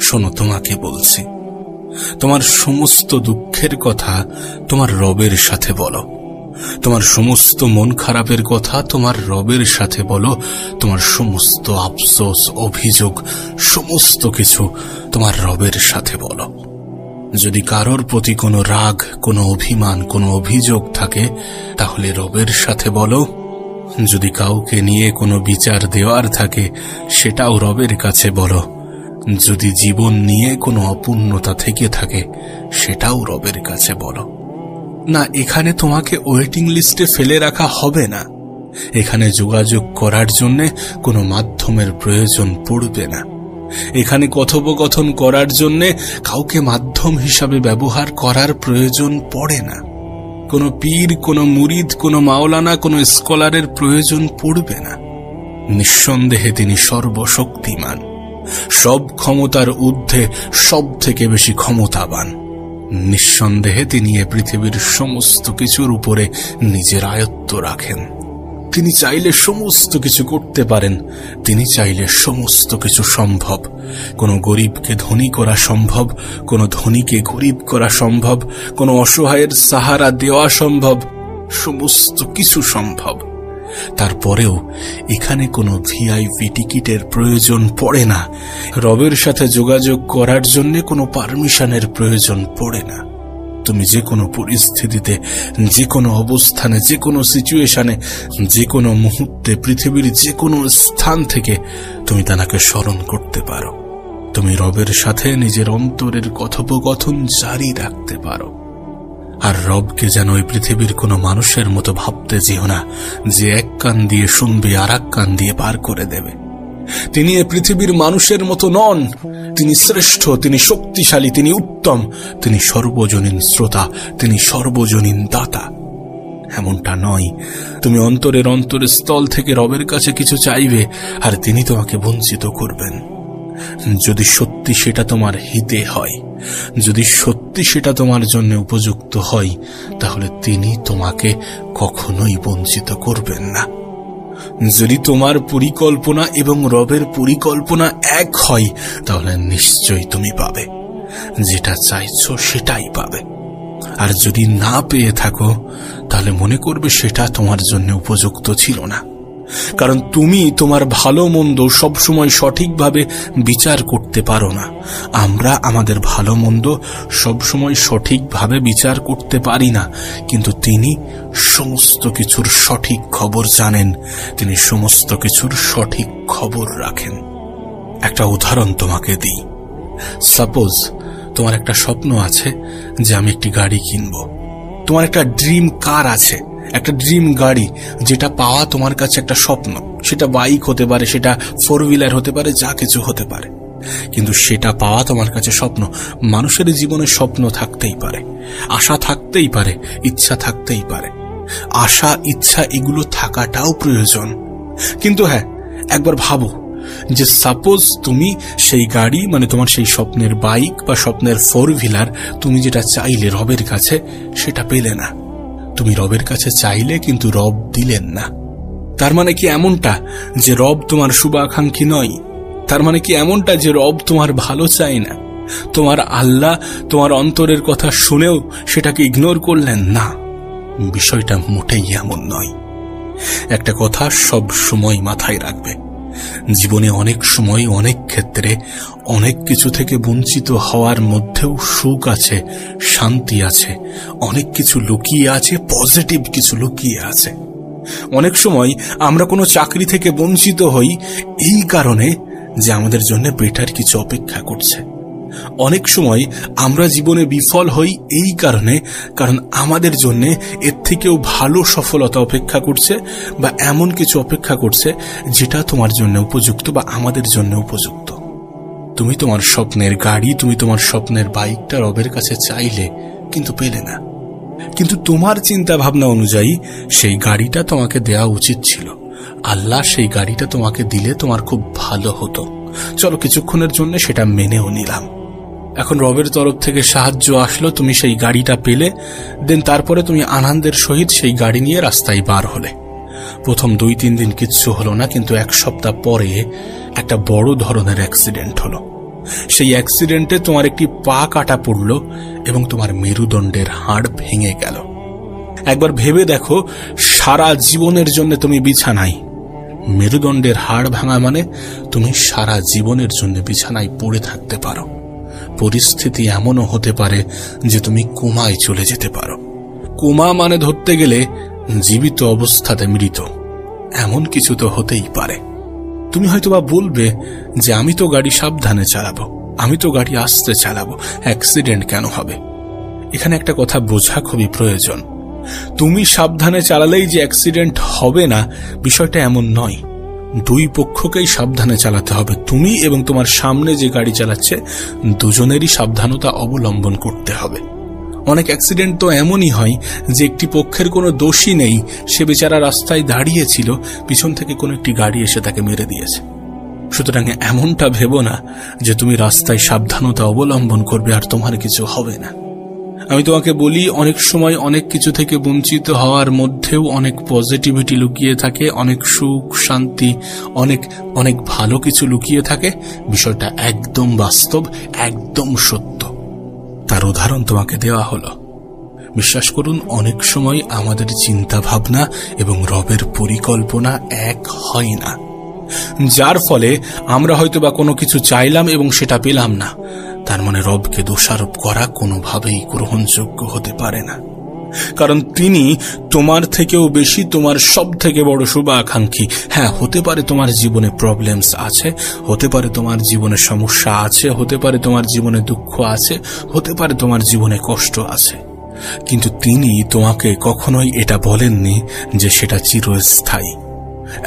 শোনো, তোমাকে বলছি, তোমার সমস্ত দুঃখের কথা তোমার রবের সাথে বলো। তোমার সমস্ত মন খারাপের কথা তোমার রবের সাথে বলো। তোমার সমস্ত আফসোস, অভিযোগ, সমস্ত কিছু তোমার রবের সাথে বলো। যদি কারোর প্রতি কোনো রাগ, কোনো অভিমান, কোনো অভিযোগ থাকে, তাহলে রবের সাথে বলো। যদি কাউকে নিয়ে কোনো বিচার দেওয়ার থাকে, সেটাও রবের কাছে বলো। যদি জীবন নিয়ে কোনো অপূর্ণতা থেকে থাকে, সেটাও রবের কাছে বলো। না, এখানে তোমাকে ওয়েটিং লিস্টে ফেলে রাখা হবে না। এখানে যোগাযোগ করার জন্য কোনো মাধ্যমের প্রয়োজন পড়বে না। এখানে কথোপকথন করার জন্য কাউকে মাধ্যম হিসাবে ব্যবহার করার প্রয়োজন পড়ে না। কোনো পীর, কোনো মুরিদ, কোনো মাওলানা, কোনো স্কলারের প্রয়োজন পড়বে না। নিঃসন্দেহে তিনি সর্বশক্তিমান, সব ক্ষমতার ঊর্ধ্বে সব থেকে বেশি ক্ষমতাবান। নিঃসন্দেহে তিনি এ পৃথিবীর সমস্ত কিছুর উপরে নিজের আয়ত্ত রাখেন। তিনি চাইলে সমস্ত কিছু করতে পারেন। তিনি চাইলে সমস্ত কিছু সম্ভব। কোনো গরিবকে ধনী করা সম্ভব, কোনো ধনীকে গরিব করা সম্ভব, কোনো অসহায়ের সাহারা দেওয়া সম্ভব, সমস্ত কিছু সম্ভব। তারপরেও এখানে কোনো ভিআইপি টিকিটের প্রয়োজন পড়ে না। রবের সাথে যোগাযোগ করার জন্য কোনো পারমিশনের প্রয়োজন পড়ে না। তুমি যে কোনো পরিস্থিতিতে, যে কোনো অবস্থানে, যে কোনো সিচুয়েশনে, যে কোনো মুহূর্তে, পৃথিবীর যে কোনো স্থান থেকে তুমি তাকে স্মরণ করতে পারো। তুমি রবের সাথে নিজের অন্তরের কথোপকথন জারি রাখতে পারো। আর রবকে যেন ওই পৃথিবীর কোনো মানুষের মতো ভাবতে যেও না, যে এক কান দিয়ে শুনবে আর এক কান দিয়ে পার করে দেবে। তিনি এ পৃথিবীর মানুষের মতো নন। তিনি শ্রেষ্ঠ, তিনি শক্তিশালী, তিনি উত্তম, তিনি সর্বজনীন শ্রোতা, তিনি সর্বজনীন দাতা। এমনটা নয় তুমি অন্তরের স্থল থেকে রবের কাছে কিছু চাইবে আর তিনি তোমাকে বঞ্চিত করবেন। যদি সত্যি সেটা তোমার হিতে হয়, যদি সত্যি সেটা তোমার জন্য উপযুক্ত হয়, তাহলে তিনি তোমাকে কখনোই বঞ্চিত করবেন না। যদি তোমার পরিকল্পনা এবং রবের পরিকল্পনা এক হয়, তাহলে নিশ্চয়ই তুমি পাবে। যেটা চাইছো সেটাই পাবে। আর যদি না পেয়ে থাকো, তাহলে মনে করবে সেটা তোমার জন্য উপযুক্ত ছিল না। কারণ তুমি তোমার ভালো মন্দ সবসময় সঠিকভাবে বিচার করতে পারো না। আমরা আমাদের ভালো মন্দ সবসময় সঠিকভাবে বিচার করতে পারি না, কিন্তু তিনি সমস্ত কিছুর সঠিক খবর জানেন। তিনি সমস্ত কিছুর সঠিক খবর রাখেন। একটা উদাহরণ তোমাকে দিই। সাপোজ তোমার একটা স্বপ্ন আছে যে আমি একটি গাড়ি কিনবো। তোমার একটা ড্রিম কার আছে, একটা ড্রিম গাড়ি, যেটা পাওয়া তোমার কাছে একটা স্বপ্ন। সেটা বাইক হতে পারে, সেটা 4 হুইলার হতে পারে, যা কিছু হতে পারে, কিন্তু সেটা পাওয়া তোমার কাছে স্বপ্ন। মানুষের জীবনে স্বপ্ন থাকতেই পারে, আশা থাকতেই পারে, ইচ্ছা থাকতেই পারে। আশা, ইচ্ছা এগুলো থাকাটাও প্রয়োজন। কিন্তু হ্যাঁ, একবার ভাবো যে সাপোজ তুমি সেই গাড়ি, মানে তোমার সেই স্বপ্নের বাইক বা স্বপ্নের 4 হুইলার, তুমি যেটা চাইলে রবের কাছে, সেটা পেলে না। তুমি রবের কাছে চাইলে, কিন্তু রব দিলেন না। তার মানে কি এমনটা যে রব তোমার শুভাকাঙ্ক্ষী নয়? তার মানে কি এমনটা যে রব তোমার ভালো চায় না? তোমার আল্লাহ তোমার অন্তরের কথা শুনেও সেটাকে ইগনোর করলেন না? বিষয়টা মোটেই এমন নয়। একটা কথা সব সময় মাথায় রাখবে, জীবনে অনেক সময়, অনেক ক্ষেত্রে, অনেক কিছু থেকে বঞ্চিত হওয়ার মধ্যেও সুখ আছে, শান্তি আছে, অনেক কিছু লুকিয়ে আছে, পজিটিভ কিছু লুকিয়ে আছে। অনেক সময় আমরা কোনো চাকরি থেকে বঞ্চিত হই এই কারণে যে আমাদের জন্য বেটার কিছু অপেক্ষা করছে। অনেক সময় আমরা জীবনে বিফল হই এই কারণে, কারণ আমাদের জন্য এর থেকেও ভালো সফলতা অপেক্ষা করছে, বা এমন কিছু অপেক্ষা করছে যেটা তোমার জন্য উপযুক্ত বা আমাদের জন্য উপযুক্ত। তুমি তোমার স্বপ্নের গাড়ি, তুমি তোমার স্বপ্নের বাইকটা রবের কাছে চাইলে, কিন্তু পেলে না। কিন্তু তোমার চিন্তা ভাবনা অনুযায়ী সেই গাড়িটা তোমাকে দেওয়া উচিত ছিল। আল্লাহ সেই গাড়িটা তোমাকে দিলে তোমার খুব ভালো হতো। চলো কিছুক্ষণের জন্য সেটা মেনেও নিলাম। এখন রবের তরফ থেকে সাহায্য আসলো, তুমি সেই গাড়িটা পেলে, দেন তারপরে তুমি আনন্দের সহিত সেই গাড়ি নিয়ে রাস্তায় বার হলে। প্রথম 2-3 দিন কিচ্ছু হলো না, কিন্তু 1 সপ্তাহ পরে একটা বড় ধরনের অ্যাক্সিডেন্ট হলো। সেই অ্যাক্সিডেন্টে তোমার একটি পা কাটা পড়ল এবং তোমার মেরুদণ্ডের হাড় ভেঙে গেল। একবার ভেবে দেখো, সারা জীবনের জন্য তুমি বিছানায়। মেরুদণ্ডের হাড় ভাঙা মানে তুমি সারা জীবনের জন্য বিছানায় পড়ে থাকতে পারো। পরিস্থিতি এমনও হতে পারে যে তুমি কোমায় চলে যেতে পারো। কোমা মানে ধরতে গেলে জীবিত অবস্থাতে মৃত, এমন কিছু তো হতেই পারে। তুমি হয়তোবা বলবে যে আমি তো গাড়ি সাবধানে চালাবো, আমি তো গাড়ি আস্তে চালাবো, অ্যাক্সিডেন্ট কেন হবে? এখানে একটা কথা বোঝা খুবই প্রয়োজন। তুমি সাবধানে চালালেই যে অ্যাক্সিডেন্ট হবে না, বিষয়টা এমন নয়। দুই পক্ষকেই সাবধানে চালাতে হবে। তুমি এবং তোমার সামনে যে গাড়ি চালাচ্ছে, দুজনেরই সাবধানতা অবলম্বন করতে হবে। অনেক অ্যাক্সিডেন্ট তো এমনই হয় যে একটি পক্ষের কোনো দোষই নেই, সে বেচারা রাস্তায় দাঁড়িয়েছিল, পিছন থেকে কোনো একটি গাড়ি এসে তাকে মেরে দিয়েছে। সুতরাং এমনটা ভেবো না যে তুমি রাস্তায় সাবধানতা অবলম্বন করবে আর তোমার কিছু হবে না। আমি তোমাকে বলি, অনেক সময় অনেক কিছু থেকে বঞ্চিত হওয়ার মধ্যেও অনেক পজিটিভিটি লুকিয়ে থাকে, অনেক সুখ শান্তি, অনেক অনেক ভালো কিছু লুকিয়ে থাকে। বিষয়টা একদম বাস্তব, একদম সত্য। তার উদাহরণ তোমাকে দেওয়া হলো। বিশ্বাস করুন, অনেক সময় আমাদের চিন্তা ভাবনা এবং রবের পরিকল্পনা এক হয় না, যার ফলে আমরা হয়তোবা কোনো কিছু চাইলাম এবং সেটা পেলাম না। তার মানে রবকে দোষারোপ করা কোনোভাবেই গ্রহণযোগ্য হতে পারে না, কারণ তিনি তোমার থেকেও বেশি, তোমার সব থেকে বড় শুভাকাঙ্ক্ষী। হ্যাঁ, হতে পারে তোমার জীবনে প্রবলেমস আছে, হতে পারে তোমার জীবনে সমস্যা আছে, হতে পারে তোমার জীবনে দুঃখ আছে, হতে পারে তোমার জীবনে কষ্ট আছে, কিন্তু তিনি তোমাকে কখনোই এটা বলেননি যে সেটা চিরস্থায়ী।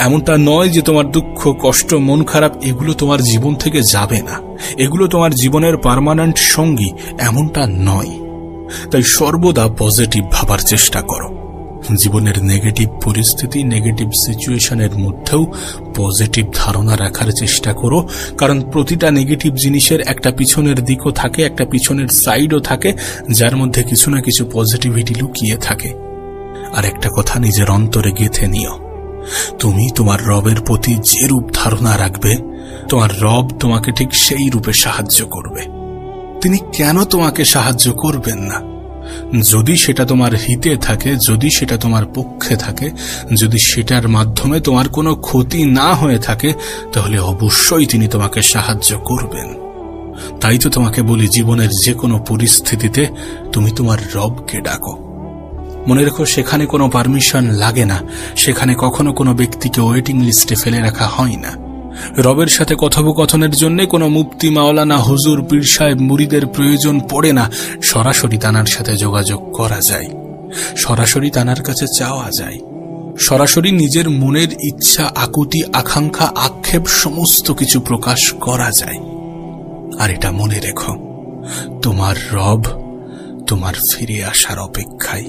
এমনটা নয় যে তোমার দুঃখ, কষ্ট, মন খারাপ এগুলো তোমার জীবন থেকে যাবে না, এগুলো তোমার জীবনের পার্মানেন্ট সঙ্গী, এমনটা নয়। তাই সর্বদা পজিটিভ ভাবার চেষ্টা করো। জীবনের নেগেটিভ পরিস্থিতি, নেগেটিভ সিচুয়েশনের মধ্যেও পজিটিভ ধারণা রাখার চেষ্টা করো, কারণ প্রতিটা নেগেটিভ জিনিসের একটা পিছনের দিকও থাকে, একটা পিছনের সাইডও থাকে, যার মধ্যে কিছু না কিছু পজিটিভিটি লুকিয়ে থাকে। আর একটা কথা নিজের অন্তরে গেঁথে নিও, তুমি তোমার রবের প্রতি যে রূপ ধারণা রাখবে, তোমার রব তোমাকে ঠিক সেই রূপে সাহায্য করবে। তিনি কেন তোমাকে সাহায্য করবেন না? যদি সেটা তোমার হিতে থাকে, যদি সেটা তোমার পক্ষে থাকে, যদি সেটার মাধ্যমে তোমার কোনো ক্ষতি না হয়ে থাকে, তাহলে অবশ্যই তিনি তোমাকে সাহায্য করবেন। তাই তো তোমাকে বলি, জীবনের যে কোনো পরিস্থিতিতে তুমি তোমার রবকে ডাকো। মনে রেখো, সেখানে কোনো পারমিশন লাগে না, সেখানে কখনো কোনো ব্যক্তিকে ওয়েটিং লিস্টে ফেলে রাখা হয় না। রবের সাথে কথোপকথনের জন্য কোনো মুফতি, মাওলানা, হুজুর, পীর সাহেব, মুরিদের প্রয়োজন পড়ে না। সরাসরি তানার সাথে যোগাযোগ করা যায়, সরাসরি তানার কাছে চাওয়া যায়, সরাসরি নিজের মনের ইচ্ছা, আকুতি, আকাঙ্ক্ষা, আক্ষেপ সমস্ত কিছু প্রকাশ করা যায়। আর এটা মনে রেখো, তোমার রব তোমার ফিরে আসার অপেক্ষায়।